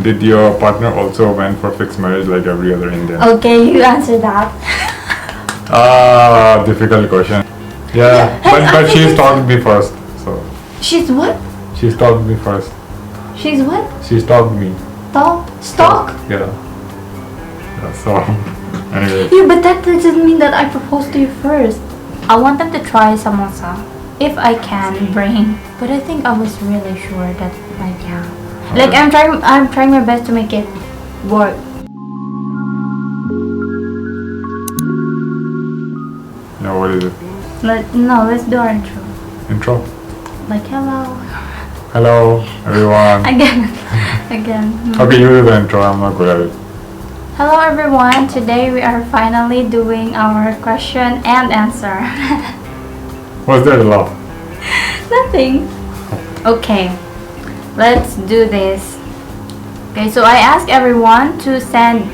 Did your partner also went for fixed marriage like every other Indian? Okay, you answer that. Difficult question. Yeah, but she stalked me first. So She's what? she stalked me first. She's what? She stalked me. Stalk? Yeah. So anyway. Yeah, but that doesn't mean that I proposed to you first. I want them to try samosa. If I can bring. But I think I was really sure that like yeah. Like Okay. I'm trying my best to make it work. No, what is it? Let's do our intro. Intro. Like hello. Hello, everyone. Again. Okay, you do the intro. I'm not good at it. Hello everyone. Today we are finally doing our question and answer. What's there to laugh? Nothing. Okay. Let's do this. Okay, so I asked everyone to send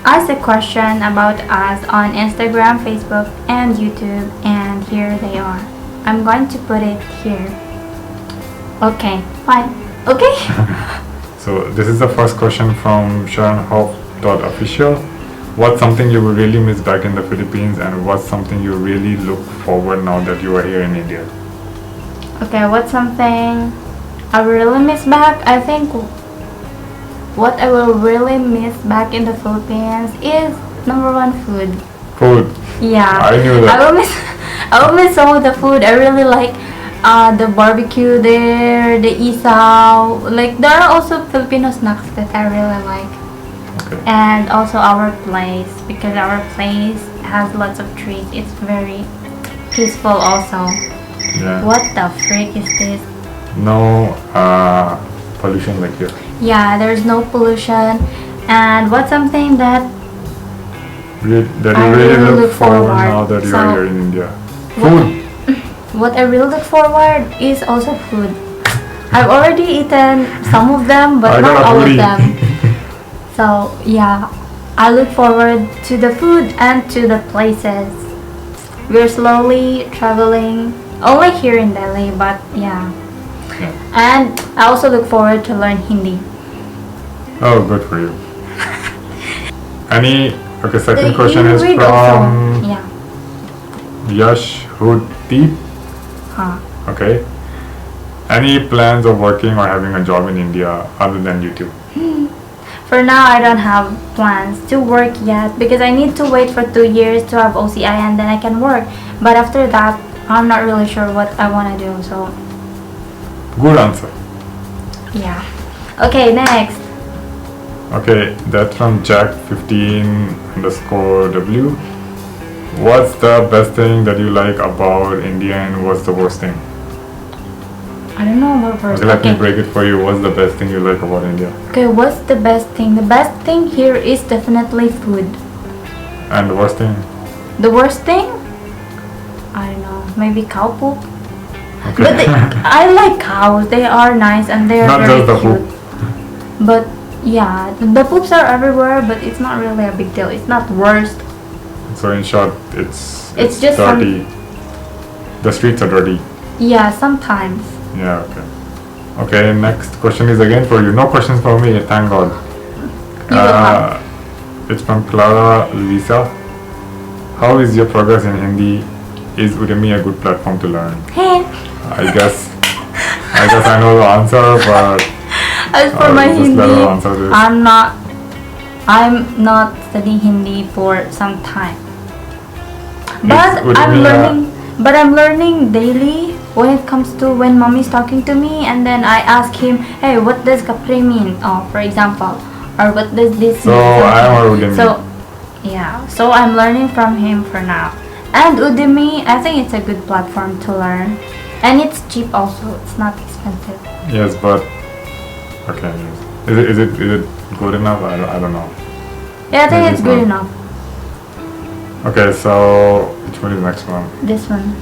us a question about us on Instagram, Facebook, and YouTube, and here they are. I'm going to put it here. Okay, fine. Okay? So this is the first question from SharonHoff.official. What's something you would really miss back in the Philippines, and what's something you really look forward now that you are here in India? Okay, what's something I really miss back? I think what I will really miss back in the Philippines is number one, food. Food. Yeah. I knew that. I will miss some of the food. I really like the barbecue there, the isaw. Like there are also Filipino snacks that I really like. Okay. And also our place, because our place has lots of trees. It's very peaceful also. Yeah. What the freak is this? No pollution like here. Yeah, there's no pollution. And what's something that That I you really really look look forward forward. now that you So- are here in India? What- Food. what I really look forward is also food. I've already eaten some of them, but I not got a all of foodie. them. So yeah, I look forward to the food and to the places. We're slowly traveling, only here in Delhi, but yeah. Yeah. And I also look forward to learn Hindi. Oh, good for you. Okay, second You question is read from also. Yeah. Yash Huddeep. Huh. Okay. Any plans of working or having a job in India other than YouTube? For now, I don't have plans to work yet because I need to wait for 2 years to have OCI and then I can work. But after that, I'm not really sure what I want to do. So Good answer. yeah. Okay, next. Okay, that's from Jack15_W. What's the best thing that you like about India and what's the worst thing? I don't know what first. Okay, let me break it for you. What's the best thing you like about India? Okay, what's the best thing? The best thing here is definitely food. And the worst thing? The worst thing? I don't know. Maybe cow poop. Okay. But I like cows. They are nice and they are Not very just the cute. poop. But yeah, the poops are everywhere, but it's not really a big deal. It's not worst. So in short, it's just dirty. The streets are dirty. Yeah, sometimes. Yeah, okay. Okay, next question is again for you. No questions for me, thank God. You will have. It's from Clara Lisa. How is your progress in Hindi? Is Udemy a good platform to learn? Hey, I guess I know the answer, but as for my just Hindi, let her answer this. I'm not studying Hindi for some time. But Udemy I'm learning daily when it comes to when mommy's talking to me and then I ask him, hey, what does kapre mean? Oh, for example, or what does this So mean? I am a Udemy. So yeah, so I'm learning from him for now. And Udemy, I think it's a good platform to learn, and it's cheap also. It's not expensive. Yes, but okay. Yes. Is it good enough? I don't know. Yeah, I think Maybe it's it's good not. enough. Okay, so which one is the next one? This one,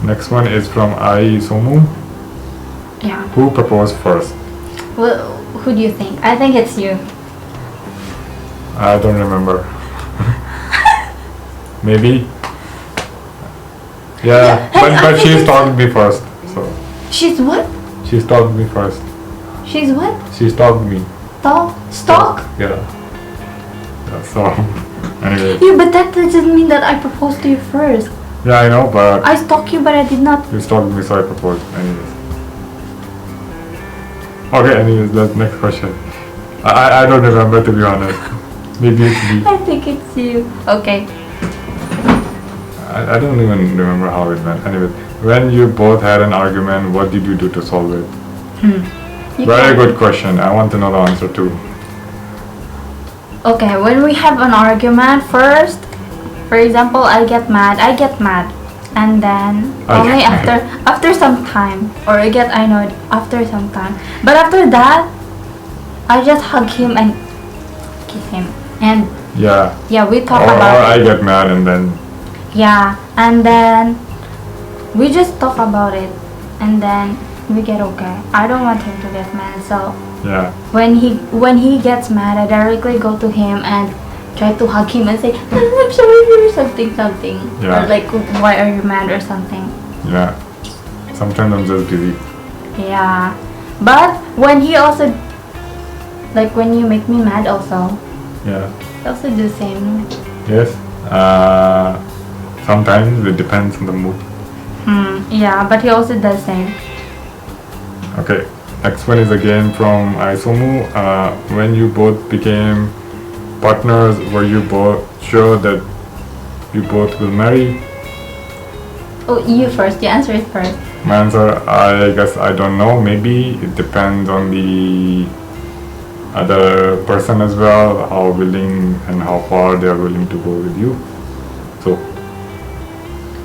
Next one is from Ai Somu. yeah. Who proposed first? Well, who do you think? I think it's you. I don't remember. Maybe. Yeah, but she stalked me first. So She's what? she stalked me first. She's what? She stalked me. Stalk? Yeah. So, anyway. Yeah, but that doesn't mean that I proposed to you first. Yeah, I know, but I stalked you, but I did not. you stalked me, so I proposed. Anyways. Okay, anyways, that's next question. I don't remember, to be honest. Maybe it's me. I think it's you. Okay. I don't even remember how it went. Anyway, when you both had an argument, what did you do to solve it? You Very can- good question. I want to know the answer too. Okay, when we have an argument first, for example, I get mad, and then I only get mad. after some time, or I get annoyed after some time. But after that, I just hug him and kiss him, and Yeah. yeah, we talk Or about I it. get mad and then Yeah, and then we just talk about it, and then we get okay. I don't want him to get mad, so yeah. when he gets mad, I directly go to him and try to hug him and say, I'm sorry or something. Yeah. Or like, why are you mad or something. Yeah. Sometimes I'm just busy. Yeah. But when he also, like when you make me mad also, Yeah. he also do the same. Yes. Sometimes it depends on the mood. Yeah, but he also does same. Okay. Next one is again from Aisomu. When you both became partners, were you both sure that you both will marry? Oh, you first. You answer it first. My answer, I guess I don't know. Maybe it depends on the other person as well, how willing and how far they are willing to go with you. So,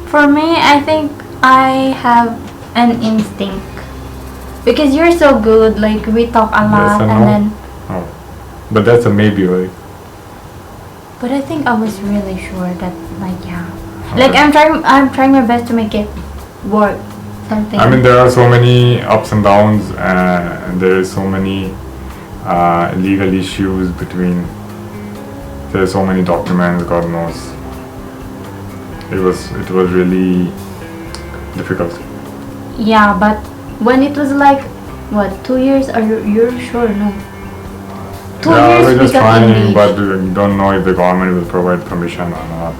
For me, I think I have an instinct. Because you're so good, like we talk a lot and and no. then... oh. But that's a maybe, right? But I think I was really sure that, like, yeah. Okay. Like, I'm trying my best to make it work. Something. I mean, there are so many ups and downs, and there is so many legal issues between. There are so many documents, God knows. It was really difficult. Yeah, but when it was like, what, 2 years? You're sure? No. 2 Yeah, years we're we just got trying, engaged. but we don't know if the government will provide permission or not.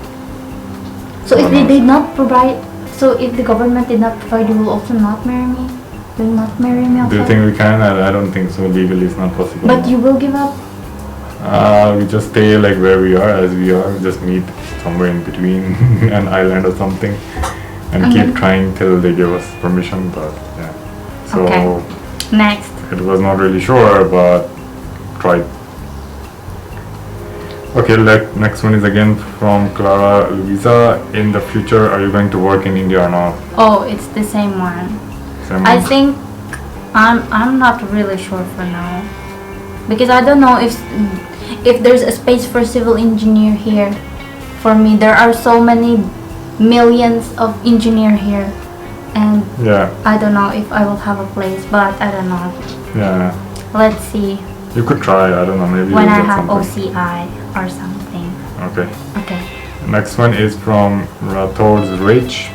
So if they don't know. did not provide, so if the government did not provide, you will also not marry me? You will not marry me also? Do you think we can? I don't think so. Legally, it's not possible. But you will give up? We just stay like where we are, as we are. Just meet somewhere in between an island or something, and keep Mhm. trying till they give us permission. But yeah, so Okay. Next. it was not really sure, but tried. Okay, next one is again from Clara Luisa. In the future, are you going to work in India or not? Oh, it's the same one. Same I one? think I'm not really sure for now. Because I don't know if there's a space for civil engineer here. For me, there are so many millions of engineer here, and Yeah, I don't know if I will have a place, but I don't know. yeah. Let's see You could try. I don't know. Maybe when you'll I get have something. OCI or something. Okay. Okay. Next one is from Rathod's Rich.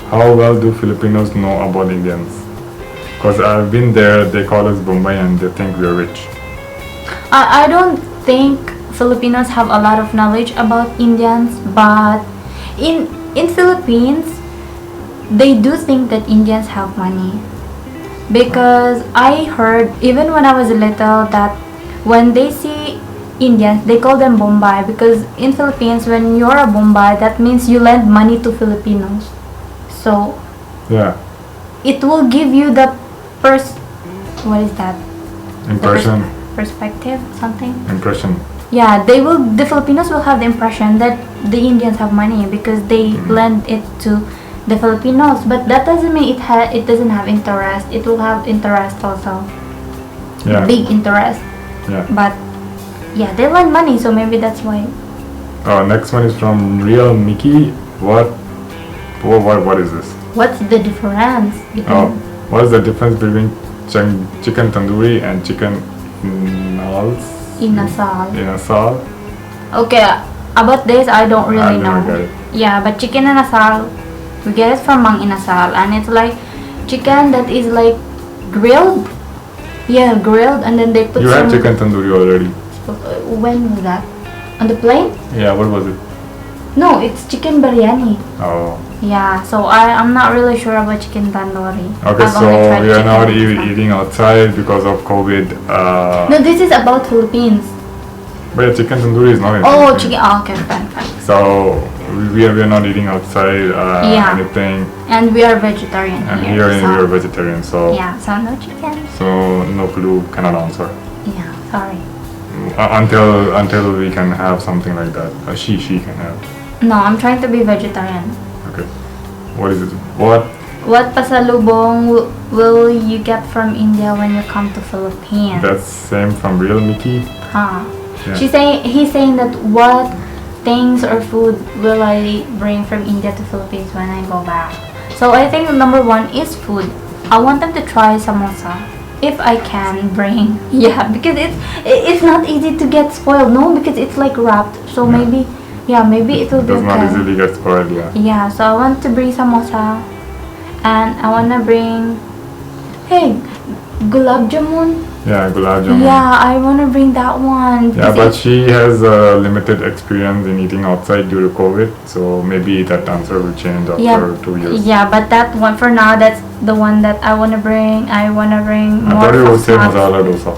How well do Filipinos know about Indians? Because I've been there, they call us Bombay and they think we're rich. I don't think Filipinos have a lot of knowledge about Indians, but in Philippines, they do think that Indians have money. Because I heard, even when I was little, that when they see Indians, they call them Bombay. Because in Philippines, when you're a Bombay, that means you lend money to Filipinos. So, Yeah. it will give you the what is that? Impression. Perspective, something? Impression. Yeah, the Filipinos will have the impression that the Indians have money because they lend it to the Filipinos, but that doesn't mean it doesn't have interest. It will have interest also, Yeah. big interest. Yeah. But yeah, they lend money, so maybe that's why. Next one is from Real Mickey. What is this? What's the difference Oh, between? what is the difference between chicken tandoori and chicken nals? Inasal? Inasal? Okay, about this I don't really I've never got know. it. Yeah, but chicken inasal, we get it from Mang Inasal, and it's like chicken that is like grilled Yeah, grilled, and then they put You some. had chicken tandoori already. When was that? On the plate? Yeah, what was it? No, it's chicken biryani. Oh. Yeah, so I'm not really sure about chicken tandoori. Okay, I've only tried so we are chicken not before. eating outside because of COVID. No, this is about Philippines. But yeah, chicken tandoori is not in Oh, Philippines. chicken. Oh, okay, fine. So we are not eating outside Yeah. anything, And we are vegetarian and here. here so, we are vegetarian. So so no chicken. so no clue, cannot answer. Yeah, sorry. Until we can have something like that. She can have. No, I'm trying to be vegetarian. Okay. What is it? What? What pasalubong will you get from India when you come to Philippines? That's same from real Mickey. Huh. Yeah. He's saying that what things or food will I bring from India to Philippines when I go back? So I think number one is food. I want them to try samosa if I can bring. Yeah, because it's not easy to get spoiled. No, because it's like wrapped. So maybe it will be Does not okay. easily get spoiled. Yeah. Yeah, so I want to bring samosa, and I wanna bring, hey, gulab jamun. Yeah, gulab jamun. Yeah, I wanna bring that one. Yeah, because but she has limited experience in eating outside due to COVID, so maybe that answer will change after 2 years. Yeah, but that one for now, that's the one that I wanna bring. I wanna bring I more. thought you would say snacks. masala dosa.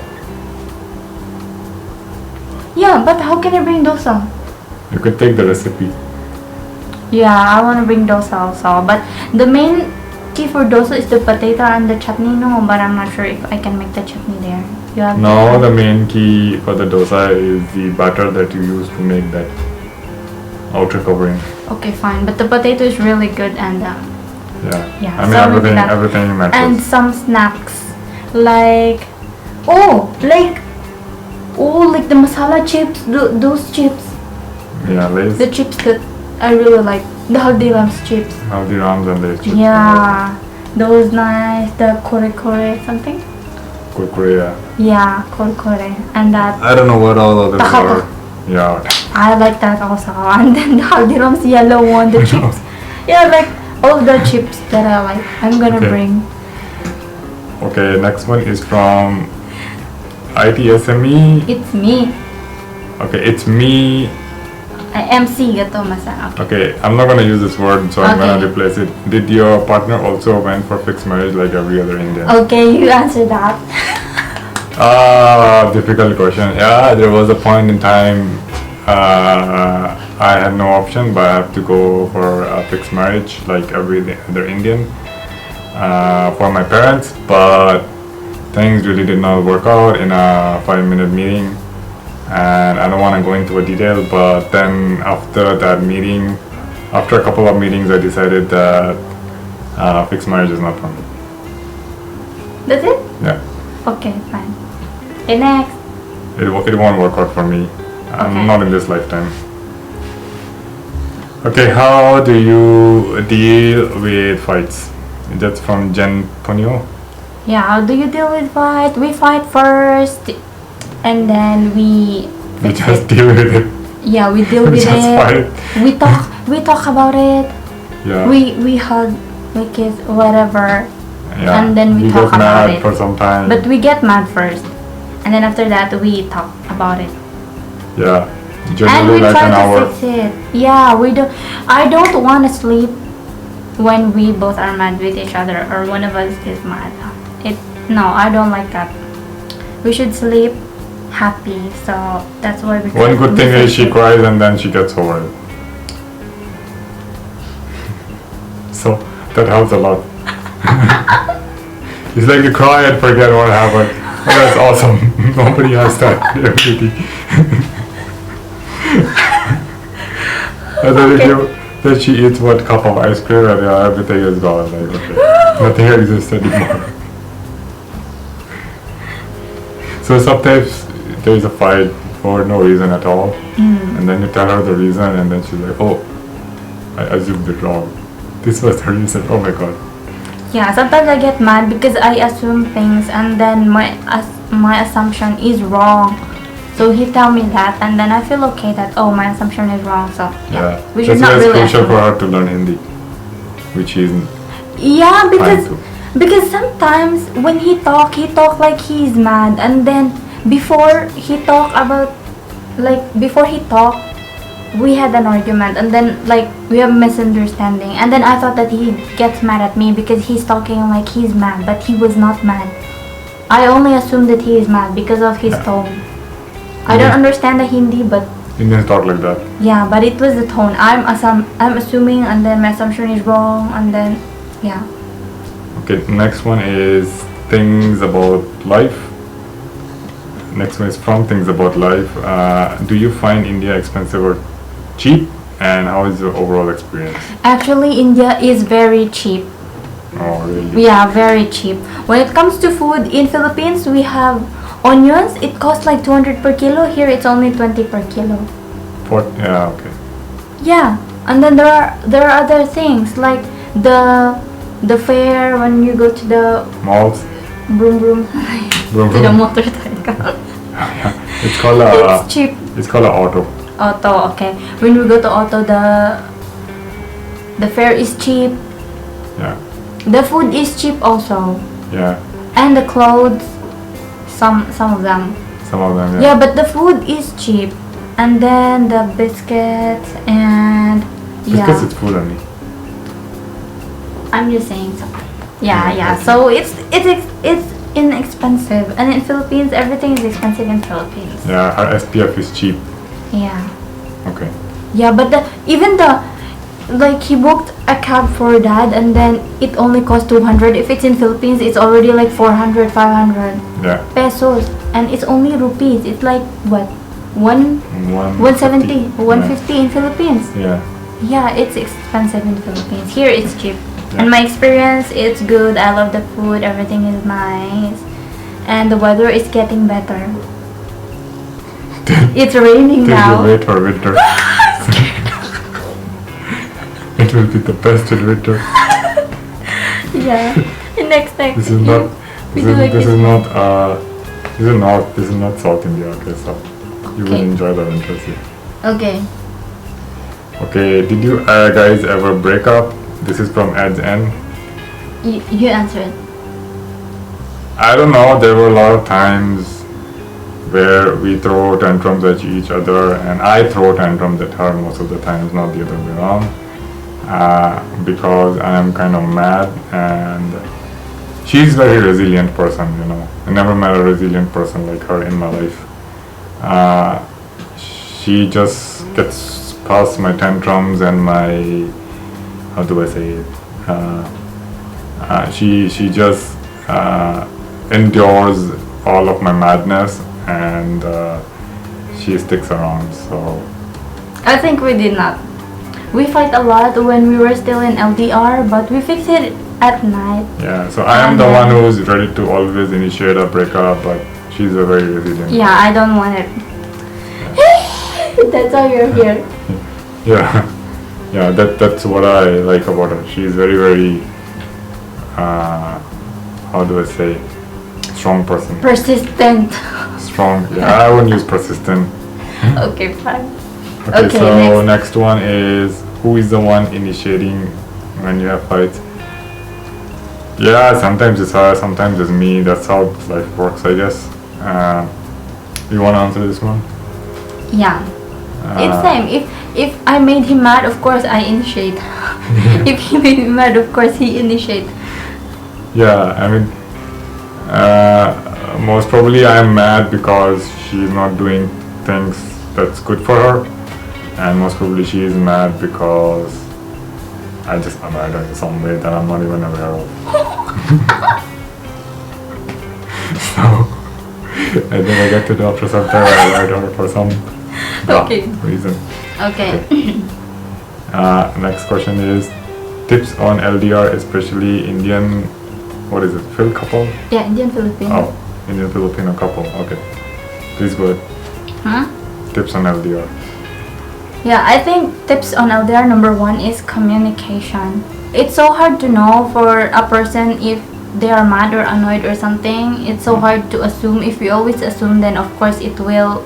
Yeah, but how can I bring dosa? You could take the recipe. Yeah, I wanna bring dosa also. But the main key for dosa is the potato and the chutney. No, but I'm not sure if I can make the chutney there. You have No, the main key for the dosa is the batter that you use to make that outer covering. Okay, fine. But the potato is really good and. Yeah. Yeah, I mean so maybe everything that. matches. And some snacks like like the masala chips, those chips, Yeah, Lay's, the chips that I really like, the Haldiram's chips. Haldirams and Lay's chips. Yeah, those nice, the kore something. Kurkure. Yeah, kore and that. I don't know what all others Tahapa. are. Yeah. I like that also. And then the Haldiram's yellow one, the chips. Yeah, like all the chips that I like. I'm gonna Okay. bring. Okay, next one is from ITSME. It's me. Okay, it's me. MC gato masa. Okay, I'm not gonna use this word, so I'm gonna Okay. replace it. Did your partner also went for fixed marriage like every other Indian? Okay, you answer that. Difficult question. Yeah, there was a point in time I had no option, but I have to go for a fixed marriage like every other Indian for my parents. But things really did not work out in a 5-minute meeting, and I don't want to go into a detail. But then after that meeting, after a couple of meetings, I decided that fixed marriage is not for me. That's it? Yeah. Okay, fine. Okay, next. It won't work out for me. Okay. Not in this lifetime. Okay, how do you deal with fights? That's from Jen Ponyo. Yeah, how do you deal with fight? We fight first, and then we We fix just it. deal with it. Yeah, we deal We with just it. fight. We talk about it. Yeah. We hug, we kiss, whatever. Yeah. and then we talk get about mad it. for some time. But we get mad first, and then after that we talk about it. Yeah. And Generally we like try an to hour. fix it. Yeah, we do. I don't want to sleep when we both are mad with each other or one of us is mad. No, I don't like that. We should sleep happy. So that's why we. One good we thing is fix she it. cries and then she gets over it. So that helps a lot. It's like you cry and forget what happened. Oh, that's awesome. Nobody has that ability. And then if you, then she eats one cup of ice cream and yeah, everything is gone. Like, okay, nothing exists anymore. So sometimes there is a fight for no reason at all, and then you tell her the reason, and then she's like, "Oh, I assumed it wrong. This was the reason. Oh my god." Yeah, sometimes I get mad because I assume things and then my assumption is wrong. So he tell me that and then I feel okay that my assumption is wrong. So Yeah, we should that's not why it's really crucial assume. for her to learn Hindi, which is Yeah, because too. Because sometimes when he talk like he's mad, and then before he talk, we had an argument, and then like we have misunderstanding, and then I thought that he gets mad at me because he's talking like he's mad, but he was not mad. I only assumed that he is mad because of his tone. I don't understand the Hindi, but Indians talk like that. yeah, but it was the tone. I'm assuming, and then my assumption is wrong, and then yeah. Okay, next one is things about life. Next one is from things about life. Do you find India expensive or cheap? And how is your overall experience? Actually, India is very cheap. Oh, really? Yeah, very cheap. When it comes to food, in Philippines, we have onions. It costs like 200 per kilo. Here, it's only 20 per kilo. Yeah, okay. Yeah, and then there are other things like the fare when you go to the Malls? broom Broom to the broom. motorcycle. It's called It's cheap. It's called a auto. Auto, okay. When we go to auto, the fare is cheap. Yeah. The food is cheap also, Yeah. and the clothes, some of them. Some of them, Yeah, but the food is cheap, and then the biscuits and Because it's food only. I'm just saying so. Yeah. So it's inexpensive, and in Philippines everything is expensive in Philippines. Yeah, our SPF is cheap. Yeah. Okay. Yeah, but like he booked a cab for dad, and then it only costs 200. If it's in Philippines, it's already like 400, 500 Yeah. pesos, and it's only rupees. It's like what, 170, 150 in Philippines. Yeah. Yeah, it's expensive in Philippines. Here it's cheap. Yeah. And my experience, it's good. I love the food. Everything is nice. And the weather is getting better. It's raining Till now. you wait for winter. It will be the best in winter. Yeah. Next. This is not. We This do is, like this this. is not. This is not South India. Okay, so you will Okay. enjoy the winters here. Okay. Okay. Did you guys ever break up? This is from Ed's N. You answer it. I don't know. There were a lot of times where we throw tantrums at each other, and I throw tantrums at her most of the times, not the other way around. Because I am kind of mad, and she's a very resilient person, you know. I never met a resilient person like her in my life. She just gets past my tantrums and my, how do I say it? She just endures all of my madness, and she sticks around. So I think we did not. We fight a lot when we were still in LDR, but we fix it at night. yeah, so I am the one who's ready to always initiate a breakup, but she's a very resilient. Yeah, I don't want it. That's why you're here. Yeah, yeah. That's what I like about her. She's very, very. How do I say? Strong person. Persistent. Strong. Yeah, I wouldn't use persistent. Okay, fine. Okay, Okay, so next one is, who is the one initiating when you have fights? Yeah, sometimes it's her, sometimes it's me. That's how life works, I guess. You want to answer this one? Yeah. It's same. If I made him mad, of course I initiate. If he made me mad, of course he initiate. Yeah, I mean, most probably I'm mad because she's not doing things that's good for her, and most probably she is mad because I just am mad in some way that I'm not even aware of. So I think I get to know after some time I write her for some Okay. reason. Okay. Next question is tips on LDR, especially Indian. What is it? Phil couple? Yeah, Indian Filipino. Oh, Indian Filipino couple. Okay, please go ahead. Huh? Tips on LDR. Yeah, I think tips on LDR number 1 is communication. It's so hard to know for a person if they are mad or annoyed or something. It's so hard to assume. If we always assume, then of course it will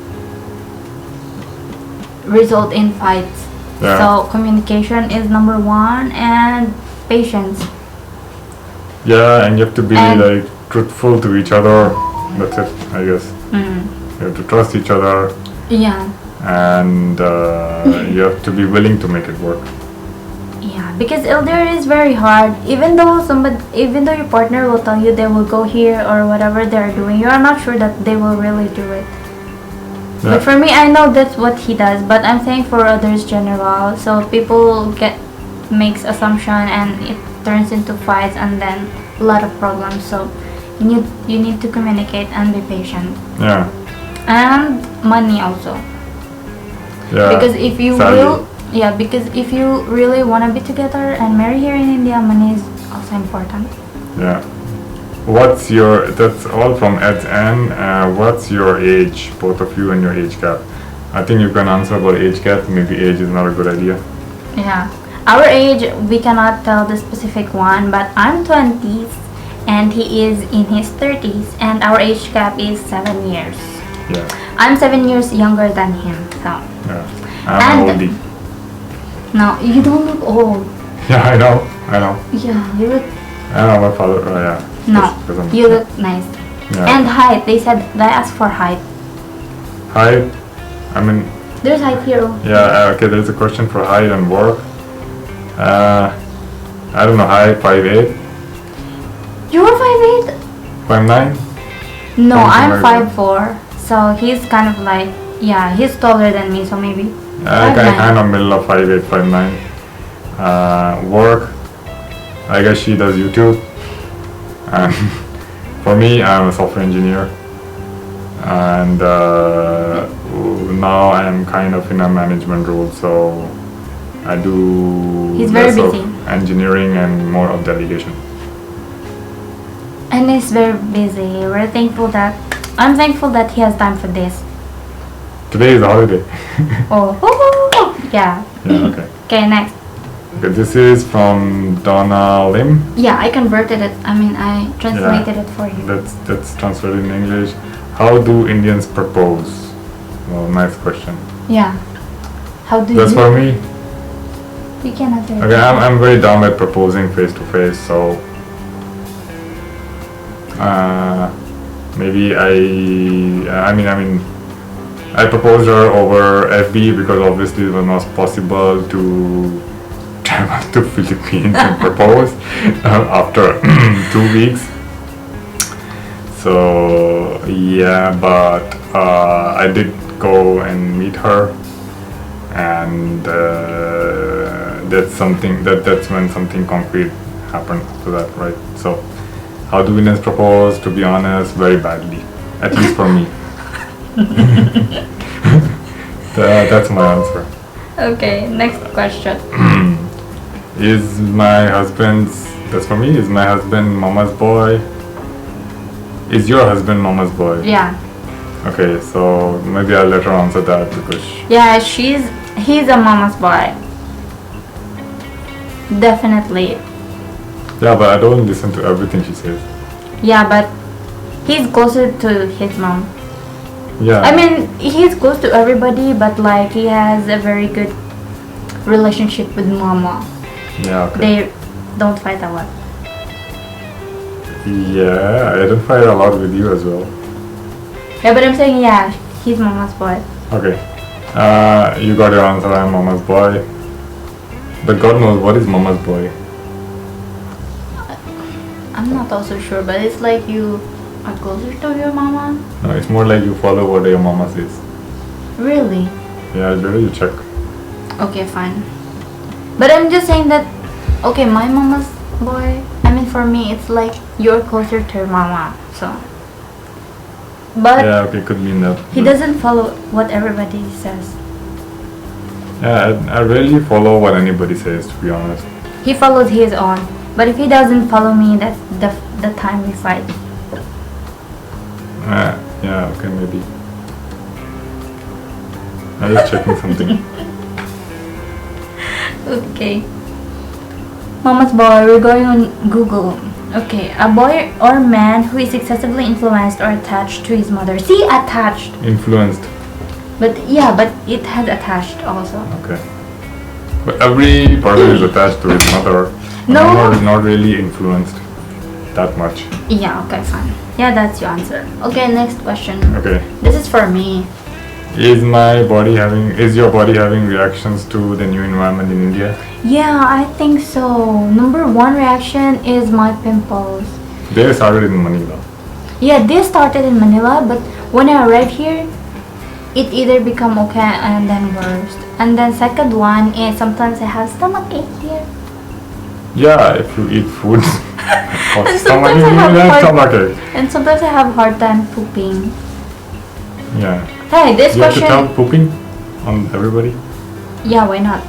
result in fights. Yeah. So communication is number 1, and patience. Yeah, and you have to be And- like truthful to each other. That's it, I guess. Mm. You have to trust each other, Yeah. and you have to be willing to make it work. Yeah, because elder is very hard. Even though your partner will tell you they will go here or whatever they're doing, you are not sure that they will really do it. Yeah. But for me, I know that's what he does. But I'm saying for others, general. So people makes assumption and it turns into fights and then a lot of problems. So you need to communicate and be patient Yeah. and money also. Yeah. Because if you Sadly. because if you really want to be together and marry here in India, money is also important. Yeah. That's all from Ed's end. What's your age, both of you, and your age gap? I think you can answer about age gap. Maybe age is not a good idea. Yeah. Our age, we cannot tell the specific one, but I'm 20s and he is in his 30s and our age gap is 7 years. Yeah. I'm 7 years younger than him, so. Yeah. I'm an And- oldie. No, you don't look old. Yeah, I know. Yeah, you look, I know my father. Yeah. no, That's because I'm- you look nice. Yeah. And height, they asked for height. Height. I mean, There's height here. yeah. Okay. There's a question for height and work. I don't know. Height 5'8", You're 5'8"? 5'9". No, Something I'm like 5'4", so he's kind of like, yeah, he's taller than me, so maybe. Kind of middle of 5'8", 5'9". Work. I guess she does YouTube. And for me, I'm a software engineer. And now I'm kind of in a management role, so I do He's very less of busy. engineering and more of delegation. And he's very busy. I'm thankful that he has time for this. Today is a holiday. Oh, yeah. Yeah, okay. Okay, next. Okay, this is from Donna Lim. Yeah, I converted it. I translated it for you. That's translated in English. How do Indians propose? Well, nice question. Yeah. How do That's you? for me. You can answer it. Okay, I'm very dumb at proposing face to face, so maybe I proposed her over FB because obviously it was not possible to travel to Philippines and propose after 2 weeks. So yeah, but I did go and meet her, and that's when something concrete happened after that, right? So how do Indians propose? To be honest, very badly, at least for me. That's my answer. Okay, next question. Is my husband's, that's for me, is my husband mama's boy? Is your husband mama's boy? Yeah. Okay, so maybe I'll let her answer that because Yeah, he's a mama's boy. Definitely. yeah, but I don't listen to everything she says. Yeah, but he's closer to his mom. Yeah. I mean, he's close to everybody, but like he has a very good relationship with mama. Yeah, okay. They don't fight a lot. Yeah, I don't fight a lot with you as well. Yeah, but I'm saying, yeah, he's mama's boy. Okay. You got your answer, I'm mama's boy. But God knows what is mama's boy. I'm not also sure, but it's like you are closer to your mama. No, it's more like you follow what your mama says. Really? Yeah, better you check. Okay, fine. But I'm just saying that, okay, my mama's boy, I mean, for me, it's like you're closer to your mama, so. But Yeah, okay, could mean that. he doesn't follow what everybody says. Yeah, I rarely follow what anybody says, to be honest. He follows his own. But if he doesn't follow me, that's the time we fight. Yeah, okay, maybe. I'm just checking something. Okay. Mama's boy, we're going on Google. Okay, a boy or man who is excessively influenced or attached to his mother. See, attached. Influenced. But yeah, but it has attached also. Okay. But every person is attached to his mother. No. Not really influenced. that much. Yeah, okay, fine. Yeah, that's your answer. Okay, next question. Okay. This is for me. Is your body having reactions to the new environment in India? Yeah, I think so. Number one reaction is my pimples. They started in Manila. Yeah, they started in Manila, but when I arrived here, it either become okay and then worse. And then second one is sometimes I have stomach ache here. Yeah, if you eat food, And stomach sometimes I have ache, hard- stomach ache. And sometimes I have hard time pooping. Yeah. Hey, this You have to question. tell pooping on everybody. Yeah, why not?